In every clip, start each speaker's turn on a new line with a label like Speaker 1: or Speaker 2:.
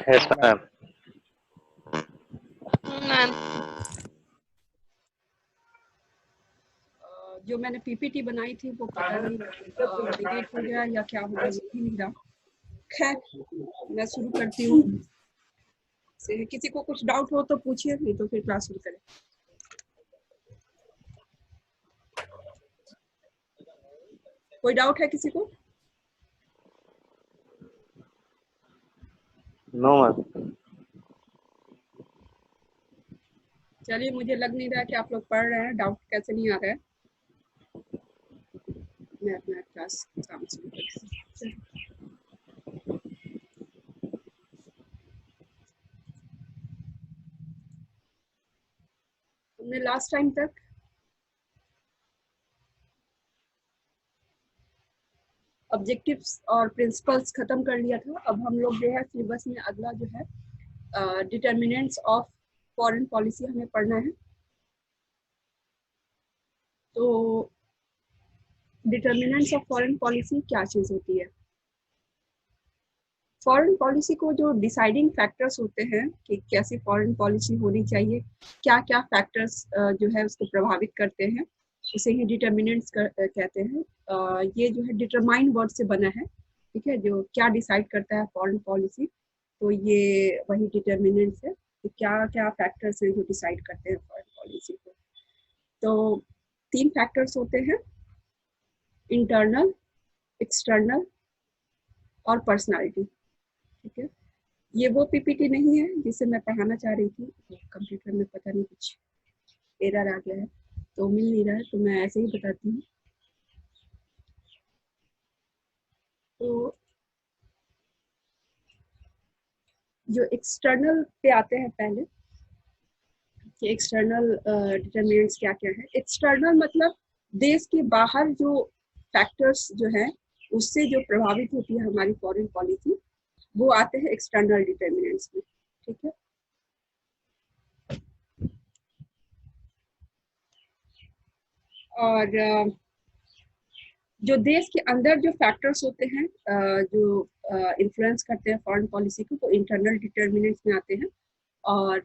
Speaker 1: Yes, ma'am.
Speaker 2: Ma'am
Speaker 3: जो मैंने PPT बनाई थी वो पता नहीं डिलीट हो गया या क्या हो गया, मिल ही नहीं रहा। खैर मैं शुरू करती हूँ। किसी को कुछ डाउट हो तो पूछिए, नहीं तो फिर क्लास शुरू करें। कोई डाउट है किसी को?
Speaker 1: No, ma'am.
Speaker 3: चलिए, मुझे लग नहीं रहा कि आप लोग पढ़ रहे हैं। डाउट कैसे नहीं आ रहा है? मैं अपना क्लास काम शुरू करती हूँ। हमने लास्ट टाइम तक ऑब्जेक्टिव्स और प्रिंसिपल्स खत्म कर लिया था। अब हम लोग जो है सिलेबस में अगला जो है डिटर्मिनेंट्स ऑफ फॉरेन पॉलिसी हमें पढ़ना है। तो डिटर्मिनेंट्स ऑफ फॉरेन पॉलिसी क्या चीज़ होती है? फॉरेन पॉलिसी को जो डिसाइडिंग फैक्टर्स होते हैं कि कैसी फॉरेन पॉलिसी होनी चाहिए, क्या क्या फैक्टर्स जो है उसको प्रभावित करते हैं, उसे ही डिटर्मिनेंट्स कहते हैं। ये जो है डिटरमाइन वर्ड से बना है, ठीक है, जो क्या डिसाइड करता है फॉरेन पॉलिसी, तो ये वही डिटर्मिनेंट्स है कि क्या क्या फैक्टर्स हैं जो डिसाइड करते हैं फॉरेन पॉलिसी को। तो 3 फैक्टर्स होते हैं, इंटरनल, एक्सटर्नल और पर्सनालिटी, ठीक है। ये वो पीपीटी नहीं है जिसे मैं पढ़ाना चाह रही थी, कंप्यूटर में पता नहीं कुछ एरर आ गया है तो मिल नहीं रहा है, तो मैं ऐसे ही बताती हूँ। तो जो एक्सटर्नल पे आते हैं पहले कि एक्सटर्नल डिटरमिनेंट्स क्या क्या है। एक्सटर्नल मतलब देश के बाहर जो फैक्टर्स जो है उससे जो प्रभावित होती है हमारी फॉरेन पॉलिसी, वो आते हैं एक्सटर्नल डिटरमिनेंट्स में, ठीक है। और जो देश के अंदर जो फैक्टर्स होते हैं जो इन्फ्लुएंस करते हैं फॉरेन पॉलिसी को, तो इंटरनल डिटरमिनेंट्स में आते हैं। और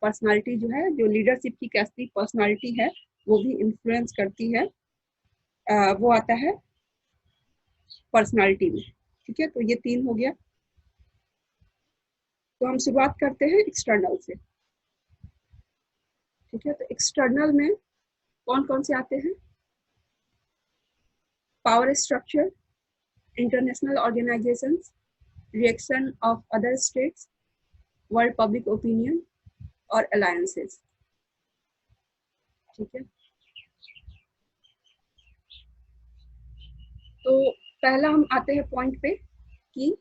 Speaker 3: पर्सनालिटी जो है, जो लीडरशिप की कैसी पर्सनालिटी है वो भी इन्फ्लुएंस करती है, वो आता है पर्सनालिटी में, ठीक है। तो ये 3 हो गया। तो हम शुरुआत करते हैं एक्सटर्नल से, ठीक है। तो एक्सटर्नल में कौन कौन से आते हैं? Power structure, international organisations, reaction of other states, world public opinion और अलायंसेस, ठीक है। तो पहला हम आते हैं पॉइंट पे कि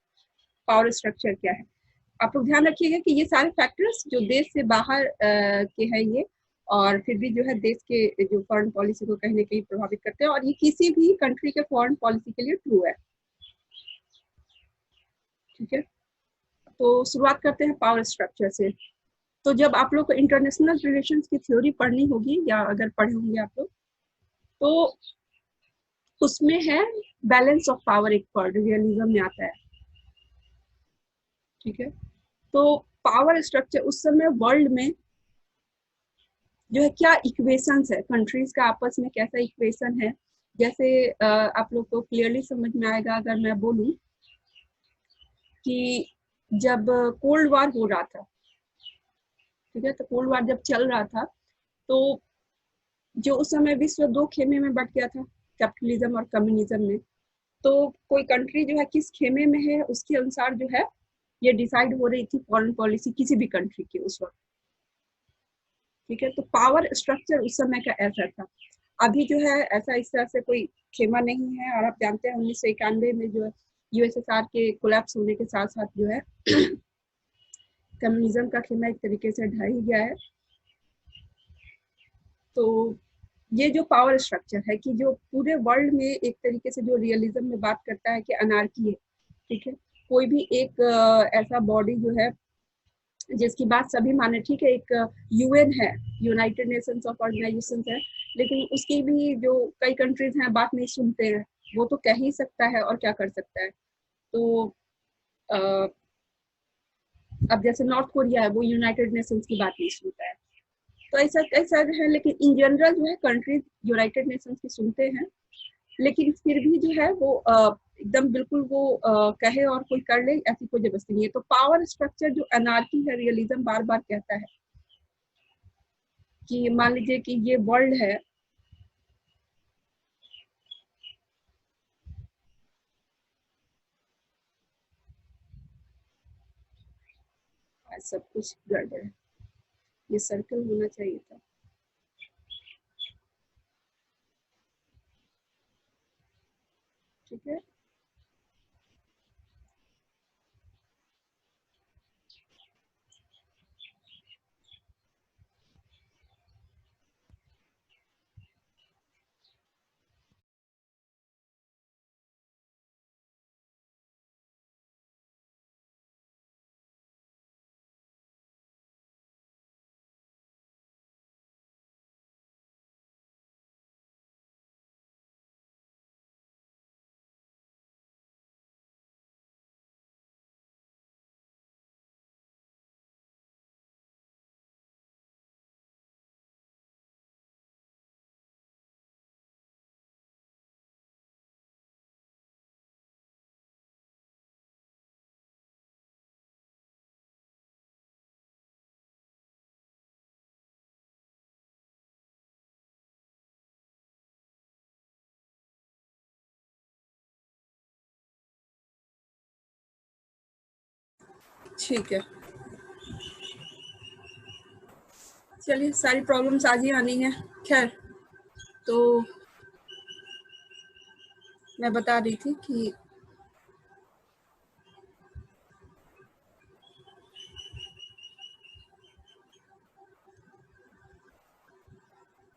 Speaker 3: पावर स्ट्रक्चर क्या है। आप लोग ध्यान रखिएगा कि ये सारे फैक्टर्स जो देश से बाहर के हैं ये, और फिर भी जो है देश के जो फॉरेन पॉलिसी को कहीं ना कहीं प्रभावित करते हैं, और ये किसी भी कंट्री के फॉरेन पॉलिसी के लिए ट्रू है, ठीक है। तो शुरुआत करते हैं पावर स्ट्रक्चर से। तो जब आप लोग को इंटरनेशनल रिलेशंस की थ्योरी पढ़नी होगी या अगर पढ़े होंगे आप लोग, तो उसमें है बैलेंस ऑफ पावर, एक वर्ड रियलिज्म में आता है, ठीक है। तो पावर स्ट्रक्चर उस समय वर्ल्ड में जो है क्या इक्वेशंस है, कंट्रीज का आपस में कैसा इक्वेशन है। जैसे आप लोग को क्लियरली समझ में आएगा अगर मैं बोलूं कि जब कोल्ड वार हो रहा था, ठीक है, तो कोल्ड वार जब चल रहा था, तो जो उस समय विश्व 2 खेमे में बट गया था, कैपिटलिज्म और कम्युनिज्म में। तो कोई कंट्री जो है किस खेमे में है उसके अनुसार जो है ये डिसाइड हो रही थी फॉरेन पॉलिसी किसी भी कंट्री की उस वक्त, ठीक है। तो पावर स्ट्रक्चर उस समय का ऐसा था। अभी जो है ऐसा इस तरह से कोई खेमा नहीं है, और आप जानते हैं 1991 में जो यूएसएसआर के कोलैप्स होने के साथ साथ जो है कम्युनिज्म का खेमा एक तरीके से ढह ही गया है। तो ये जो पावर स्ट्रक्चर है कि जो पूरे वर्ल्ड में एक तरीके से जो रियलिज्म में बात करता है कि अनार्की है, ठीक है। कोई भी एक ऐसा बॉडी जो है जिसकी बात सभी माने, ठीक है, एक यूएन है, यूनाइटेड नेशंस ऑफ ऑर्गेनाइजेशन है, लेकिन उसकी भी जो कई कंट्रीज हैं बात नहीं सुनते हैं। वो तो कह ही सकता है और क्या कर सकता है। तो अब जैसे नॉर्थ कोरिया है, वो यूनाइटेड नेशंस की बात नहीं सुनता है। तो ऐसा ऐसा है, लेकिन इन जनरल जो है कंट्रीज यूनाइटेड नेशंस की सुनते हैं, लेकिन फिर भी जो है वो एकदम बिल्कुल वो कहे और कोई कर ले, ऐसी कोई जबरदस्ती नहीं है। तो पावर स्ट्रक्चर जो अनार्की है, रियलिज्म बार बार कहता है कि मान लीजिए कि ये वर्ल्ड है, सब कुछ गड़बड़ है, ये सर्कल होना चाहिए था। ठीक है, ठीक है। चलिए, सारी प्रॉब्लम्स आज ही आनी है। खैर, तो मैं बता रही थी कि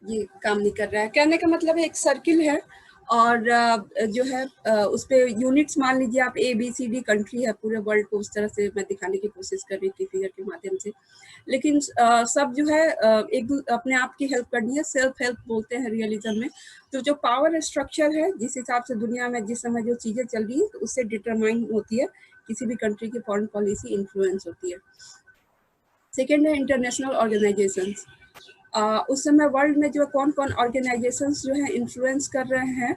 Speaker 3: ये काम नहीं कर रहा है। कहने का मतलब है एक सर्किल है, और जो है उस पे यूनिट्स, मान लीजिए आप A B C D country है, पूरे वर्ल्ड को उस तरह से मैं दिखाने की कोशिश कर रही थी फिगर के माध्यम से। लेकिन सब जो है अपने आप की हेल्प करनी है, सेल्फ हेल्प बोलते हैं रियलिज्म में। तो जो पावर स्ट्रक्चर है, जिस हिसाब से दुनिया में जिस समय जो चीज़ें चल रही है, तो उससे डिटरमाइन होती है किसी भी कंट्री की फॉरेन पॉलिसी, इन्फ्लुएंस होती है। सेकेंड है इंटरनेशनल ऑर्गेनाइजेशंस। उस समय वर्ल्ड में जो कौन कौन ऑर्गेनाइजेशंस जो है इन्फ्लुएंस कर रहे हैं,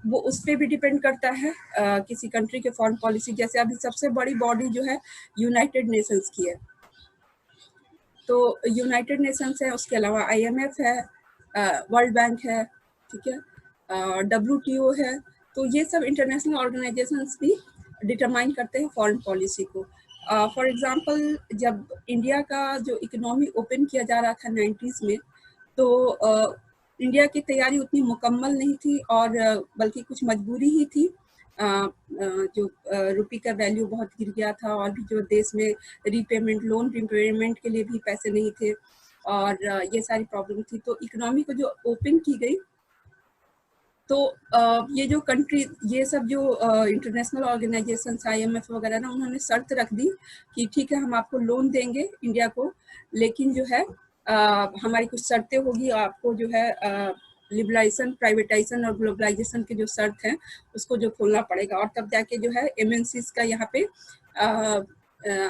Speaker 3: वो उस पर भी डिपेंड करता है किसी कंट्री के फॉरेन पॉलिसी। जैसे अभी सबसे बड़ी बॉडी जो है यूनाइटेड नेशंस की है, तो यूनाइटेड नेशंस है, उसके अलावा आईएमएफ है, वर्ल्ड बैंक है, ठीक है, डब्ल्यूटीओ है। तो ये सब इंटरनेशनल ऑर्गेनाइजेशंस भी डिटरमाइन करते हैं फॉरेन पॉलिसी को। फॉर एग्जांपल, जब इंडिया का जो इकोनॉमी ओपन किया जा रहा था 90s में, तो इंडिया की तैयारी उतनी मुकम्मल नहीं थी, और बल्कि कुछ मजबूरी ही थी। जो रुपये का वैल्यू बहुत गिर गया था, और भी जो देश में रीपेमेंट, लोन रीपेमेंट के लिए भी पैसे नहीं थे, और ये सारी प्रॉब्लम थी। तो इकोनॉमी को जो ओपन की गई, तो ये जो कंट्री, ये सब जो इंटरनेशनल ऑर्गेनाइजेशन आईएमएफ वगैरह ना, उन्होंने शर्त रख दी कि ठीक है, हम आपको लोन देंगे इंडिया को, लेकिन जो है हमारी कुछ शर्तें होगी, आपको जो है लिबरलाइजेशन, प्राइवेटाइजेशन और ग्लोबलाइजेशन के जो शर्त हैं, उसको जो खोलना पड़ेगा। और तब जाके जो है एमएनसीज का यहाँ पे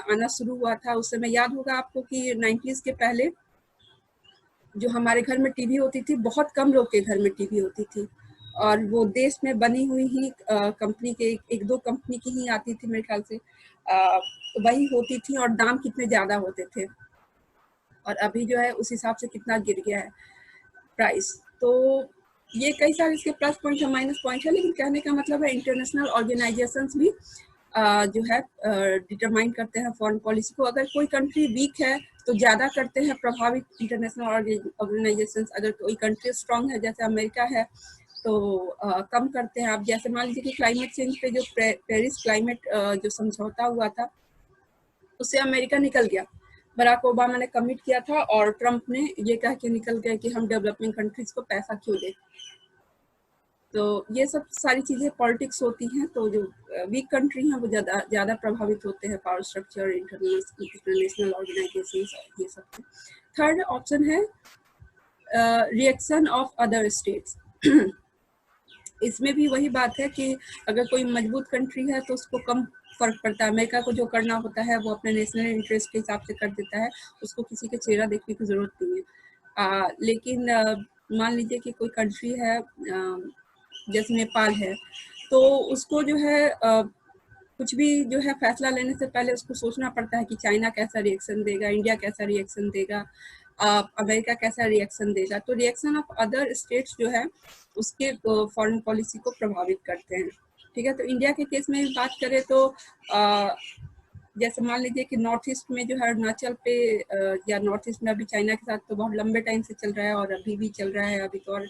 Speaker 3: आना शुरू हुआ था। उस समय याद होगा आपको कि 90s के पहले जो हमारे घर में टीवी होती थी, बहुत कम लोग के घर में टीवी होती थी, और वो देश में बनी हुई ही कंपनी के एक दो कंपनी की ही आती थी मेरे ख्याल से, तो वही होती थी, और दाम कितने ज़्यादा होते थे। और अभी जो है उस हिसाब से कितना गिर गया है प्राइस। तो ये कई सारे इसके प्लस पॉइंट है, माइनस पॉइंट है, लेकिन कहने का मतलब है इंटरनेशनल ऑर्गेनाइजेशंस भी जो है डिटरमाइन करते हैं फॉरेन पॉलिसी को। अगर कोई कंट्री वीक है तो ज़्यादा करते हैं प्रभावित इंटरनेशनल ऑर्गेनाइजेशंस, अगर कोई कंट्री स्ट्रांग है जैसे अमेरिका है, तो कम करते हैं। आप जैसे मान लीजिए कि क्लाइमेट चेंज पे जो पेरिस क्लाइमेट जो समझौता हुआ था, उससे अमेरिका निकल गया। बराक ओबामा ने कमिट किया था, और ट्रंप ने ये कह के निकल गए कि हम डेवलपिंग कंट्रीज को पैसा क्यों दें। तो ये सब सारी चीज़ें पॉलिटिक्स होती हैं। तो जो वीक कंट्री हैं वो ज़्यादा प्रभावित होते हैं, पावर स्ट्रक्चर, इंटरनेशनल ऑर्गेनाइजेशन, ये सब। थर्ड ऑप्शन है रिएक्शन ऑफ अदर स्टेट्स। इसमें भी वही बात है कि अगर कोई मजबूत कंट्री है तो उसको कम फर्क पड़ता है। अमेरिका को जो करना होता है वो अपने नेशनल इंटरेस्ट के हिसाब से कर देता है, उसको किसी के चेहरा देखने की ज़रूरत नहीं है। लेकिन मान लीजिए कि कोई कंट्री है, जैसे नेपाल है, तो उसको जो है कुछ भी जो है फैसला लेने से पहले उसको सोचना पड़ता है कि चाइना कैसा रिएक्शन देगा, इंडिया कैसा रिएक्शन देगा, अमेरिका कैसा रिएक्शन देगा। तो रिएक्शन ऑफ अदर स्टेट्स जो है उसके फॉरेन पॉलिसी को प्रभावित करते हैं। ठीक है, तो इंडिया के केस में बात करें तो जैसे मान लीजिए कि नॉर्थ ईस्ट में जो है अरुणाचल पे या नॉर्थ ईस्ट में अभी चाइना के साथ तो बहुत लंबे टाइम से चल रहा है और अभी भी चल रहा है, अभी तो और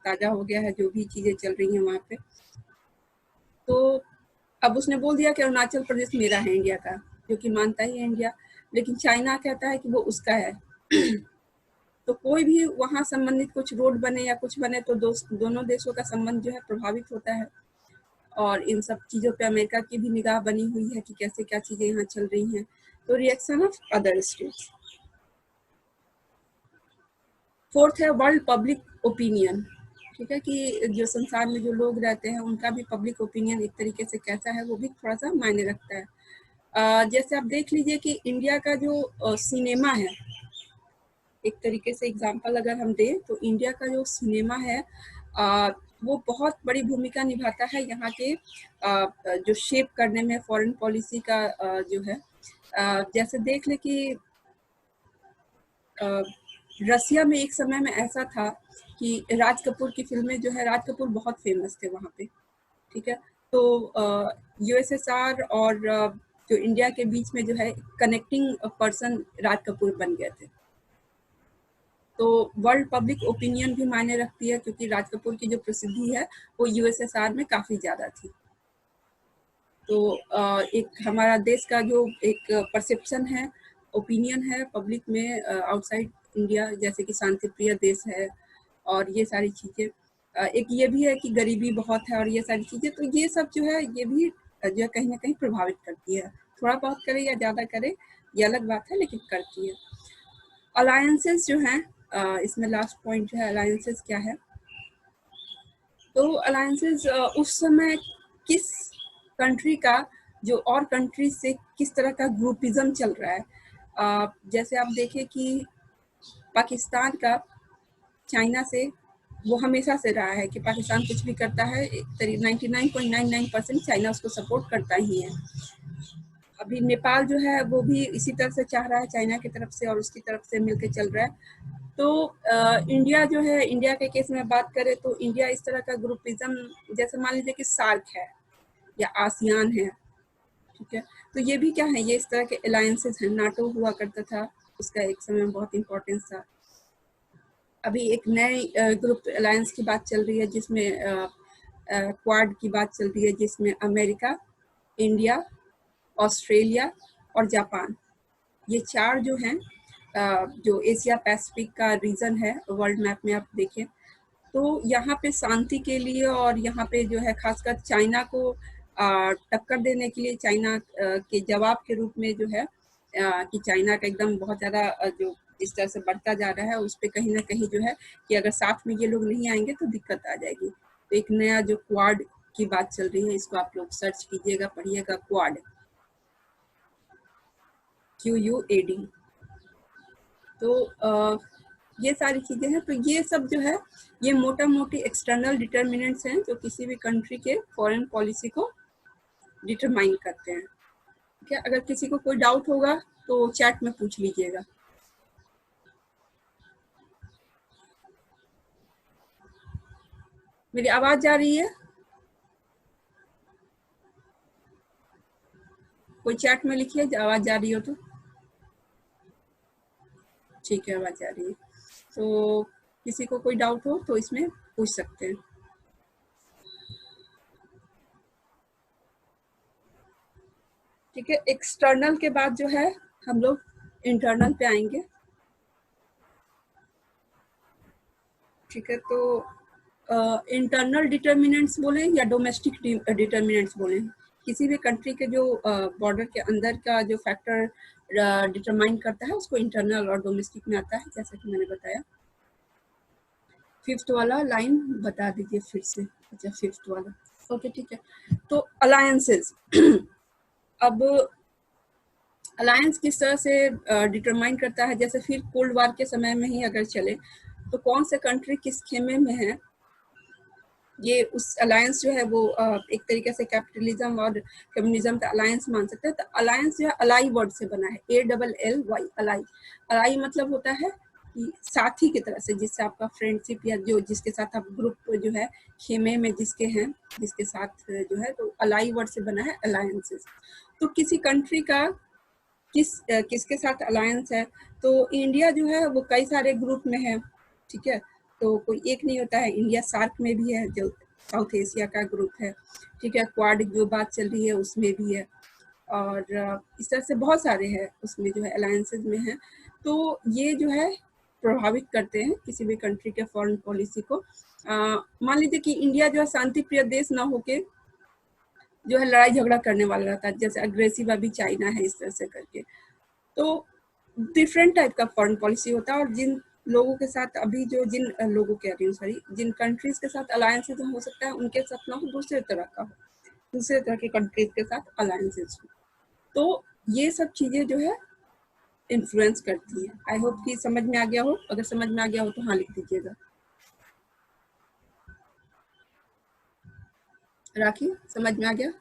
Speaker 3: ताज़ा हो गया है जो भी चीज़ें चल रही हैं वहाँ पे। तो अब उसने बोल दिया कि अरुणाचल प्रदेश मेरा है इंडिया का, जो कि मानता ही है इंडिया, लेकिन चाइना कहता है कि वो उसका है। तो कोई भी वहाँ संबंधित कुछ रोड बने या कुछ बने तो दोनों देशों का संबंध जो है प्रभावित होता है। और इन सब चीज़ों पे अमेरिका की भी निगाह बनी हुई है कि कैसे क्या चीज़ें यहाँ चल रही हैं। तो reaction of other states. Fourth है वर्ल्ड पब्लिक ओपिनियन। ठीक है, कि जो संसार में जो लोग रहते हैं उनका भी पब्लिक ओपिनियन एक तरीके से कैसा है वो भी थोड़ा सा मायने रखता है। जैसे आप देख लीजिए कि इंडिया का जो सिनेमा है, एक तरीके से एग्जांपल अगर हम दें तो इंडिया का जो सिनेमा है वो बहुत बड़ी भूमिका निभाता है यहाँ के जो शेप करने में फॉरेन पॉलिसी का जो है। जैसे देख ले कि रसिया में एक समय में ऐसा था कि राज कपूर की फिल्में जो है, राज कपूर बहुत फेमस थे वहाँ पे। ठीक है, तो यूएसएसआर और जो इंडिया के बीच में जो है कनेक्टिंग पर्सन राज कपूर बन गए थे। तो वर्ल्ड पब्लिक ओपिनियन भी मायने रखती है क्योंकि राज कपूर की जो प्रसिद्धि है वो यूएसएसआर में काफ़ी ज़्यादा थी। तो एक हमारा देश का जो एक परसेप्शन है, ओपिनियन है पब्लिक में आउटसाइड इंडिया, जैसे कि शांति प्रिय देश है और ये सारी चीज़ें। एक ये भी है कि गरीबी बहुत है और ये सारी चीज़ें, तो ये सब जो है ये भी जो है कहीं ना कहीं प्रभावित करती है। थोड़ा बहुत करे या ज़्यादा करे ये अलग बात है, लेकिन करती है। अलायंसेस जो हैं, इसमें लास्ट पॉइंट जो है अलायंसेस क्या है। तो अलायंसेस उस समय किस कंट्री का जो और कंट्री से किस तरह का ग्रुपिज्म चल रहा है। जैसे आप देखें कि पाकिस्तान का चाइना से वो हमेशा से रहा है कि पाकिस्तान कुछ भी करता है 99.99% चाइना उसको सपोर्ट करता ही है। अभी नेपाल जो है वो भी इसी तरह से चाह रहा है चाइना की तरफ से और उसकी तरफ से मिलकर चल रहा है। तो इंडिया जो है, इंडिया के केस में बात करें तो इंडिया इस तरह का ग्रुपिज्म, जैसे मान लीजिए कि सार्क है या आसियान है, ठीक है, तो ये भी क्या है, ये इस तरह के अलायंसेस हैं। नाटो हुआ करता था, उसका एक समय में बहुत इंपॉर्टेंस था। अभी एक नए ग्रुप अलायंस की बात चल रही है जिसमें क्वाड की बात चल रही है, जिसमें अमेरिका, इंडिया, ऑस्ट्रेलिया और जापान, ये चार जो हैं जो एशिया पैसिफिक का रीजन है वर्ल्ड मैप में आप देखें तो यहाँ पे शांति के लिए और यहाँ पे जो है खासकर चाइना को टक्कर देने के लिए, चाइना के जवाब के रूप में जो है कि चाइना का एकदम बहुत ज़्यादा जो इस तरह से बढ़ता जा रहा है, उस पर कहीं ना कहीं जो है कि अगर साथ में ये लोग नहीं आएंगे तो दिक्कत आ जाएगी। तो एक नया जो क्वाड की बात चल रही है, इसको आप लोग सर्च कीजिएगा, पढ़िएगा, क्वाड, QUAD। तो ये सारी चीज़ें हैं। तो ये सब जो है ये मोटा मोटी एक्सटर्नल डिटर्मिनेंट्स हैं जो किसी भी कंट्री के फॉरेन पॉलिसी को डिटरमाइन करते हैं। ठीक है, अगर किसी को कोई डाउट होगा तो चैट में पूछ लीजिएगा। मेरी आवाज़ जा रही है? कोई चैट में लिखिए आवाज़ जा रही हो तो। ठीक है, आवाज़ जा रही है। तो किसी को कोई डाउट हो तो इसमें पूछ सकते हैं। ठीक है, एक्सटर्नल के बाद जो है हम लोग इंटरनल पे आएंगे। ठीक है, तो इंटरनल डिटर्मिनेंट्स बोले या डोमेस्टिक डिटर्मिनेंट्स बोले, किसी भी कंट्री के जो बॉर्डर के अंदर का जो फैक्टर डिटरमाइन करता है उसको इंटरनल और डोमेस्टिक में आता है, जैसा कि मैंने बताया। फिफ्थ वाला लाइन बता दीजिए फिर से। अच्छा, फिफ्थ वाला ओके ठीक है। तो अलायंसेस अब अलायंस किस तरह से डिटरमाइन करता है, जैसे फिर कोल्ड वार के समय में ही अगर चले तो कौन से कंट्री किस खेमे में है, ये उस अलायंस जो है वो एक तरीके से कैपिटलिज्म और कम्युनिज्म का अलायंस मान सकते हैं। तो अलायंस जो है अलाई वर्ड से बना है, ALLY अलाई। अलाई मतलब होता है कि साथी की तरह से, जिससे आपका फ्रेंडशिप या जो जिसके साथ आप ग्रुप जो है खेमे में जिसके हैं, जिसके साथ जो है, तो अलाई वर्ड से बना है अलायंसेस। तो किसी कंट्री का किसके साथ अलायंस है, तो इंडिया जो है वो कई सारे ग्रुप में है, ठीक है। तो कोई एक नहीं होता है, इंडिया सार्क में भी है जो साउथ एशिया का ग्रुप है, ठीक है। क्वाड जो बात चल रही है उसमें भी है, और इस तरह से बहुत सारे हैं उसमें जो है अलायंसेज में है। तो ये जो है प्रभावित करते हैं किसी भी कंट्री के फॉरेन पॉलिसी को। मान लीजिए कि इंडिया जो है शांति प्रिय देश ना होके जो है लड़ाई झगड़ा करने वाला रहता है, जैसे अग्रेसिव अभी चाइना है, इस तरह से करके। तो डिफरेंट टाइप का फॉरेन पॉलिसी होता है, और जिन लोगों के साथ अभी जो जिन लोगों कह रही हूँ सॉरी, जिन कंट्रीज के साथ अलायंसेज हो सकता है उनके साथ ना हो, दूसरे तरह का हो, दूसरे तरह के कंट्रीज के साथ अलायंसेज हो। तो ये सब चीजें जो है इन्फ्लुएंस करती है। आई होप कि समझ में आ गया हो, अगर समझ में आ गया हो तो हाँ लिख दीजिएगा। राखी समझ में आ गया?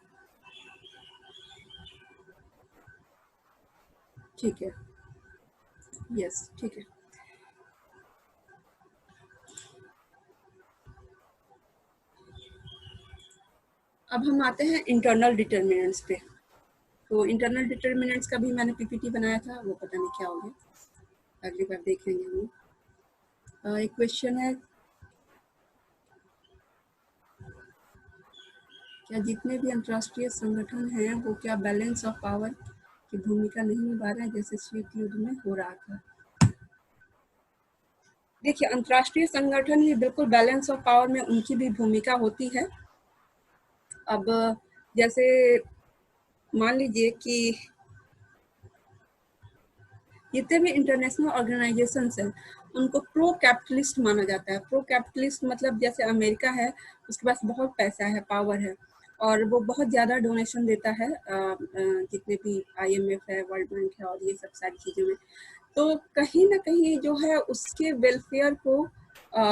Speaker 3: ठीक है, यस ठीक है। अब हम आते हैं इंटरनल डिटर्मिनेंट्स पे। तो इंटरनल डिटर्मिनेंट्स का भी मैंने पीपीटी बनाया था, वो पता नहीं क्या हो गया, अगली बार देख लेंगे हम। एक क्वेश्चन है, क्या जितने भी अंतर्राष्ट्रीय संगठन हैं वो क्या बैलेंस ऑफ पावर की भूमिका नहीं निभा रहे हैं जैसे शीत युद्ध में हो रहा था? देखिए, अंतर्राष्ट्रीय संगठन भी बिल्कुल बैलेंस ऑफ पावर में उनकी भी भूमिका होती है। अब जैसे मान लीजिए कि जितने भी इंटरनेशनल ऑर्गेनाइजेशंस हैं उनको प्रो कैपिटलिस्ट माना जाता है। प्रो कैपिटलिस्ट मतलब जैसे अमेरिका है, उसके पास बहुत पैसा है, पावर है, और वो बहुत ज़्यादा डोनेशन देता है जितने भी IMF है, वर्ल्ड बैंक है, और ये सब सारी चीज़ों में। तो कहीं ना कहीं जो है उसके वेलफेयर को,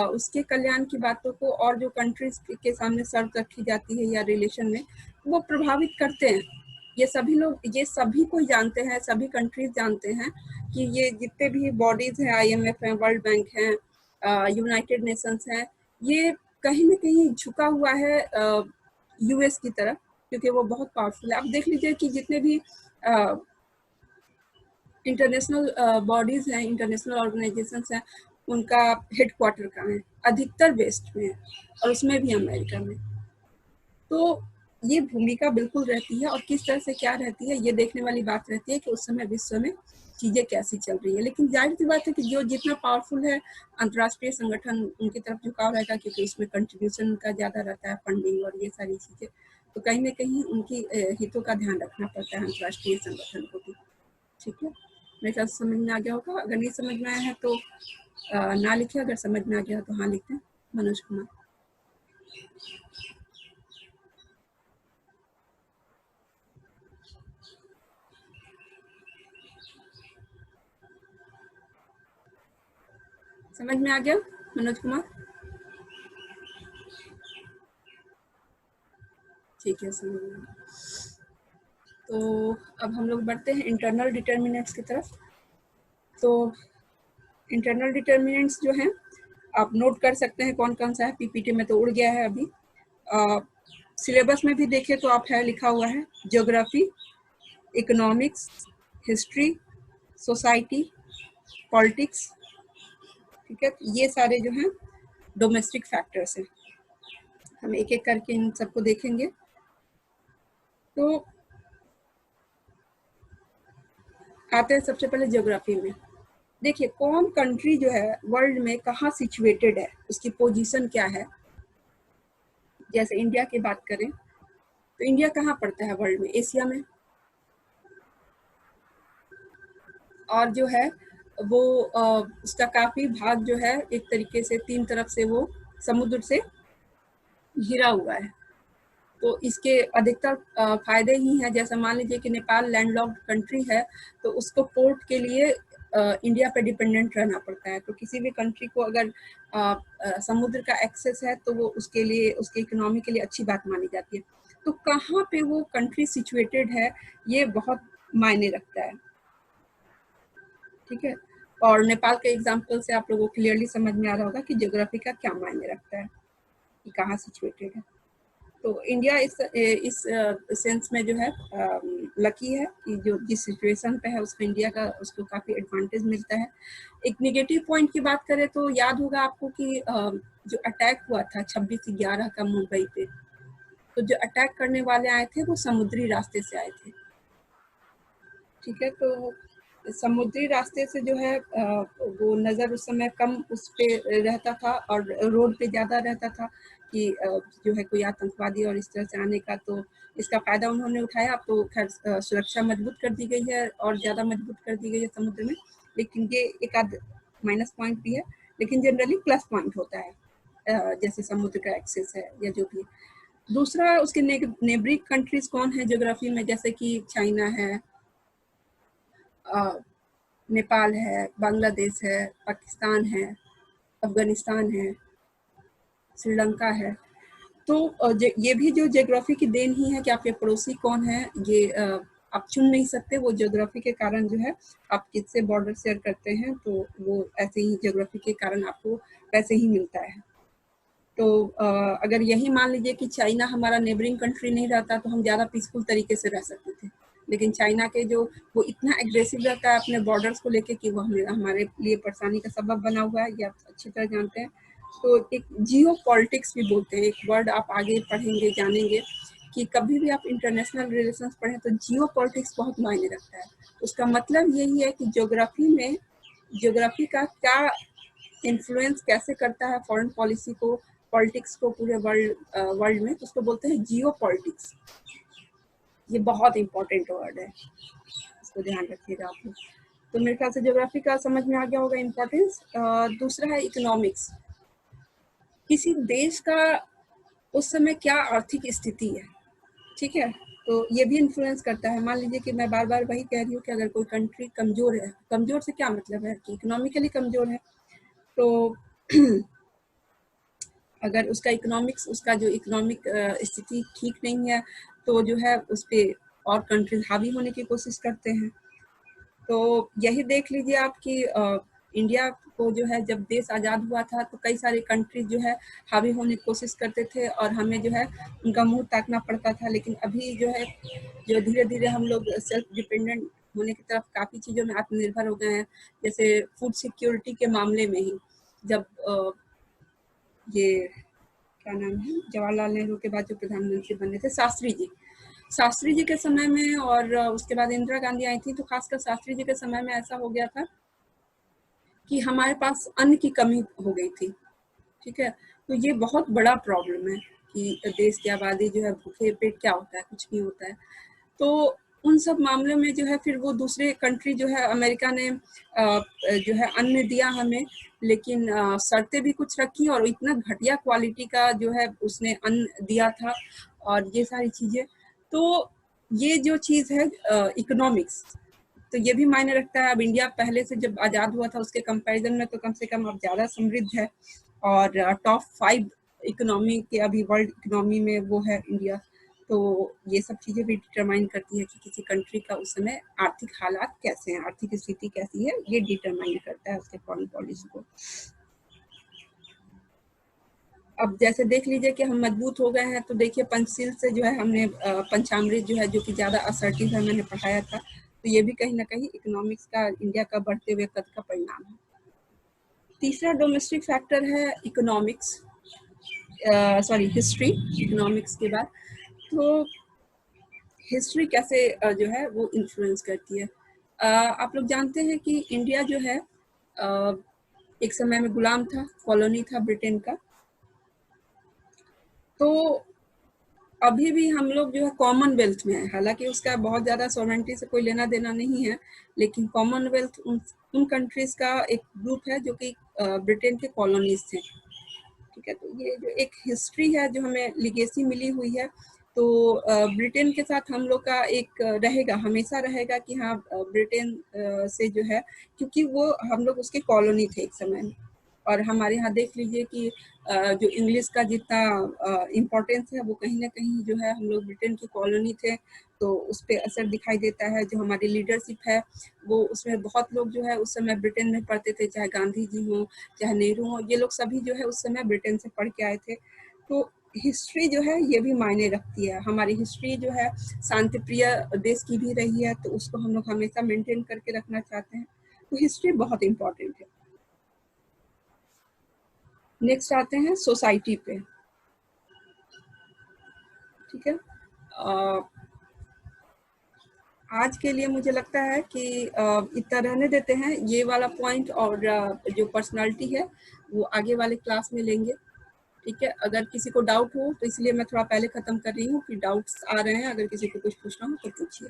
Speaker 3: उसके कल्याण की बातों को, और जो कंट्रीज के सामने सर्व रखी जाती है या रिलेशन में, वो प्रभावित करते हैं। ये सभी लोग, ये सभी कोई जानते हैं, सभी कंट्रीज जानते हैं कि ये जितने भी बॉडीज हैं, IMF है, वर्ल्ड बैंक है, यूनाइटेड नेशंस है, ये कहीं ना कहीं झुका हुआ है US की तरफ, क्योंकि वो बहुत पावरफुल है। अब देख लीजिए कि जितने भी इंटरनेशनल बॉडीज हैं, इंटरनेशनल ऑर्गेनाइजेशंस हैं, उनका हेडक्वार्टर कहाँ है? अधिकतर वेस्ट में है, और उसमें भी अमेरिका में। तो ये भूमिका बिल्कुल रहती है, और किस तरह से क्या रहती है ये देखने वाली बात रहती है कि उस समय विश्व में चीजें कैसी चल रही है। लेकिन जाहिर सी बात है कि जो जितना पावरफुल है अंतर्राष्ट्रीय संगठन, उनकी तरफ झुकाव रहेगा, क्योंकि इसमें कंट्रीब्यूशन उनका ज्यादा रहता है, फंडिंग और ये सारी चीजें। तो कहीं ना कहीं उनकी हितों का ध्यान रखना पड़ता है अंतर्राष्ट्रीय संगठन को भी। ठीक है, मेरे ख्याल से समझ में आ गया होगा। अगर नहीं समझ में आया है तो ना लिखे, अगर समझ में आ गया तो हाँ लिखते हैं। मनोज कुमार। समझ में आ गया मनोज कुमार? ठीक है, समझ में आ गया। तो अब हम लोग बढ़ते हैं इंटरनल डिटर्मिनेंट्स की तरफ। तो इंटरनल डिटर्मिनेंट्स जो हैं आप नोट कर सकते हैं कौन कौन सा है। पीपीटी में तो उड़ गया है अभी। सिलेबस में भी देखें तो आप है, लिखा हुआ है geography, economics, history, society, politics, ठीक है। ये सारे जो हैं डोमेस्टिक फैक्टर्स हैं। हम एक एक करके इन सबको देखेंगे। तो आते हैं सबसे पहले ज्योग्राफी में। देखिए, कौन कंट्री जो है वर्ल्ड में कहाँ सिचुएटेड है, उसकी पोजीशन क्या है। जैसे इंडिया की बात करें तो इंडिया कहाँ पड़ता है वर्ल्ड में? एशिया में। और जो है वो उसका काफी भाग जो है एक तरीके से तीन तरफ से वो समुद्र से घिरा हुआ है। तो इसके अधिकतर फायदे ही हैं। जैसे मान लीजिए कि नेपाल लैंडलॉक्ड कंट्री है, तो उसको पोर्ट के लिए इंडिया पे डिपेंडेंट रहना पड़ता है। तो किसी भी कंट्री को अगर समुद्र का एक्सेस है तो वो उसके लिए, उसके इकोनॉमी के लिए अच्छी बात मानी जाती है। तो कहाँ पे वो कंट्री सिचुएटेड है, ये बहुत मायने रखता है। ठीक है, और नेपाल के एग्जाम्पल से आप लोगों को क्लियरली समझ में आ रहा होगा कि ज्योग्राफी का क्या मायने रखता है, कि कहाँ सिचुएटेड है। तो इंडिया इस सेंस में जो है लकी है कि जो जिस सिचुएशन पे है उसमें इंडिया का, उसको काफ़ी एडवांटेज मिलता है। एक नेगेटिव पॉइंट की बात करें तो याद होगा आपको कि जो अटैक हुआ था 26/11 का मुंबई पे, तो जो अटैक करने वाले आए थे वो समुद्री रास्ते से आए थे। ठीक है, तो समुद्री रास्ते से जो है वो नज़र उस समय कम उस पे रहता था और रोड पे ज़्यादा रहता था कि जो है कोई आतंकवादी और इस तरह से आने का, तो इसका फ़ायदा उन्होंने उठाया। अब तो खैर सुरक्षा मजबूत कर दी गई है और ज़्यादा मजबूत कर दी गई है समुद्र में, लेकिन ये एक आध माइनस पॉइंट भी है, लेकिन जनरली प्लस पॉइंट होता है जैसे समुद्र का एक्सेस है या जो भी। दूसरा, उसके नेबरिंग कंट्रीज कौन है ज्योग्राफी में, जैसे कि चाइना है, नेपाल है, बांग्लादेश है, पाकिस्तान है, अफगानिस्तान है, श्रीलंका है। तो ये भी जो ज्योग्राफी की देन ही है कि आपके पड़ोसी कौन है, ये आप चुन नहीं सकते। वो ज्योग्राफी के कारण जो है आप किससे बॉर्डर शेयर करते हैं, तो वो ऐसे ही ज्योग्राफी के कारण आपको वैसे ही मिलता है। तो अगर यही मान लीजिए कि चाइना हमारा नेबरिंग कंट्री नहीं रहता तो हम ज़्यादा पीसफुल तरीके से रह सकते थे, लेकिन चाइना के जो वो इतना एग्रेसिव रहता है अपने बॉर्डर्स को लेके कि वो हमारे लिए परेशानी का सबब बना हुआ है, ये आप अच्छी तरह जानते हैं। तो एक जियो पॉलिटिक्स भी बोलते हैं, एक वर्ड आप आगे पढ़ेंगे जानेंगे कि कभी भी आप इंटरनेशनल रिलेशंस पढ़ें तो जियो पॉलिटिक्स बहुत मायने रखता है। उसका मतलब यही है कि ज्योग्राफी में, ज्योग्राफी का क्या इन्फ्लुएंस कैसे करता है फॉरेन पॉलिसी को, पॉलिटिक्स को पूरे वर्ल्ड में, तो उसको बोलते हैं जियो पॉलिटिक्स। ये बहुत इंपॉर्टेंट वर्ड है, इसको ध्यान रखिएगा आप लोग। तो मेरे ख्याल से ज्योग्राफी का समझ में आ गया होगा इम्पोर्टेंस। दूसरा है इकोनॉमिक्स। किसी देश का उस समय क्या आर्थिक स्थिति है, ठीक है, तो ये भी इन्फ्लुएंस करता है। मान लीजिए कि मैं बार बार वही कह रही हूँ कि अगर कोई कंट्री कमजोर है, कमजोर से क्या मतलब है कि इकोनॉमिकली कमजोर है, तो अगर उसका इकोनॉमिक्स, उसका जो इकोनॉमिक स्थिति ठीक नहीं है, तो जो है उस पर और कंट्रीज हावी होने की कोशिश करते हैं। तो यही देख लीजिए आप कि इंडिया को जो है जब देश आज़ाद हुआ था तो कई सारे कंट्रीज जो है हावी होने की कोशिश करते थे और हमें जो है उनका मुंह ताकना पड़ता था। लेकिन अभी जो है, जो धीरे धीरे हम लोग सेल्फ डिपेंडेंट होने की तरफ काफ़ी चीज़ों में आत्मनिर्भर हो गए हैं। जैसे फूड सिक्योरिटी के मामले में ही, जब ये क्या नाम है, जवाहरलाल नेहरू के बाद जो प्रधानमंत्री बने थे, शास्त्री जी के समय में, और उसके बाद इंदिरा गांधी आई थी, तो खासकर शास्त्री जी के समय में ऐसा हो गया था कि हमारे पास अन्न की कमी हो गई थी। ठीक है, तो ये बहुत बड़ा प्रॉब्लम है कि देश की आबादी जो है भूखे पेट क्या होता है, कुछ नहीं होता है। तो उन सब मामलों में जो है फिर वो दूसरे कंट्री जो है, अमेरिका ने जो है अन्न दिया हमें, लेकिन शर्तें भी कुछ रखी और इतना घटिया क्वालिटी का जो है उसने अन्न दिया था और ये सारी चीज़ें। तो ये जो चीज़ है इकोनॉमिक्स, तो ये भी मायने रखता है। अब इंडिया पहले से जब आज़ाद हुआ था उसके कंपैरिजन में तो कम से कम अब ज़्यादा समृद्ध है और टॉप 5 इकोनॉमी के अभी वर्ल्ड इकोनॉमी में वो है इंडिया। तो ये सब चीज़ें भी डिटरमाइन करती है कि किसी कंट्री का उस समय आर्थिक हालात कैसे हैं, आर्थिक स्थिति कैसी है, ये डिटरमाइन करता है उसके फॉरेन पॉलिसी को। अब जैसे देख लीजिए कि हम मजबूत हो गए हैं, तो देखिए पंचशील से जो है हमने पंचामृत जो है, जो कि ज़्यादा असर्टिव है, मैंने पढ़ाया था, तो ये भी कहीं ना कहीं इकोनॉमिक्स का, इंडिया का बढ़ते हुए कद का परिणाम है। तीसरा डोमेस्टिक फैक्टर है इकोनॉमिक्स, सॉरी हिस्ट्री, इकोनॉमिक्स के बाद। तो हिस्ट्री कैसे जो है वो इन्फ्लुएंस करती है। आप लोग जानते हैं कि इंडिया जो है एक समय में गुलाम था, कॉलोनी था ब्रिटेन का। तो अभी भी हम लोग जो है कॉमनवेल्थ में है, हालांकि उसका बहुत ज़्यादा सॉवरेंटी से कोई लेना देना नहीं है, लेकिन कॉमनवेल्थ उन कंट्रीज़ का एक ग्रुप है जो कि ब्रिटेन के कॉलोनीज थे। ठीक है, तो ये जो एक हिस्ट्री है जो हमें लिगेसी मिली हुई है, तो ब्रिटेन के साथ हम लोग का एक रहेगा, हमेशा रहेगा कि हाँ ब्रिटेन से जो है, क्योंकि वो हम लोग उसके कॉलोनी थे एक समय में। और हमारे यहाँ देख लीजिए कि जो इंग्लिश का जितना इम्पोर्टेंस है वो कहीं ना कहीं जो है हम लोग ब्रिटेन की कॉलोनी थे, तो उस पर असर दिखाई देता है। जो हमारी लीडरशिप है वो उसमें बहुत लोग जो है उस समय ब्रिटेन में पढ़ते थे, चाहे गांधी जी हों चाहे नेहरू हों, ये लोग सभी जो है उस समय ब्रिटेन से पढ़ के आए थे। तो हिस्ट्री जो है ये भी मायने रखती है। हमारी हिस्ट्री जो है शांति प्रिय देश की भी रही है, तो उसको हम लोग हमेशा मेंटेन करके रखना चाहते हैं। तो हिस्ट्री बहुत इम्पोर्टेंट है। नेक्स्ट आते हैं सोसाइटी पे। ठीक है, आज के लिए मुझे लगता है कि इतना रहने देते हैं ये वाला पॉइंट, और जो पर्सनालिटी है वो आगे वाले क्लास में लेंगे। ठीक है, अगर किसी को डाउट हो तो इसलिए मैं थोड़ा पहले खत्म कर रही हूँ कि डाउट्स आ रहे हैं, अगर किसी को कुछ पूछना हो तो पूछिए।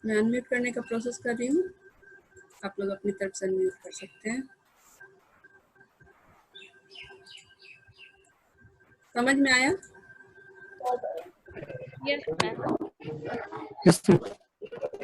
Speaker 3: मैं अनम्यूट करने का प्रोसेस कर रही हूँ, आप लोग अपनी तरफ से अनम्यूट कर सकते हैं। समझ में आया?
Speaker 1: Yes ma'am.
Speaker 2: Yes,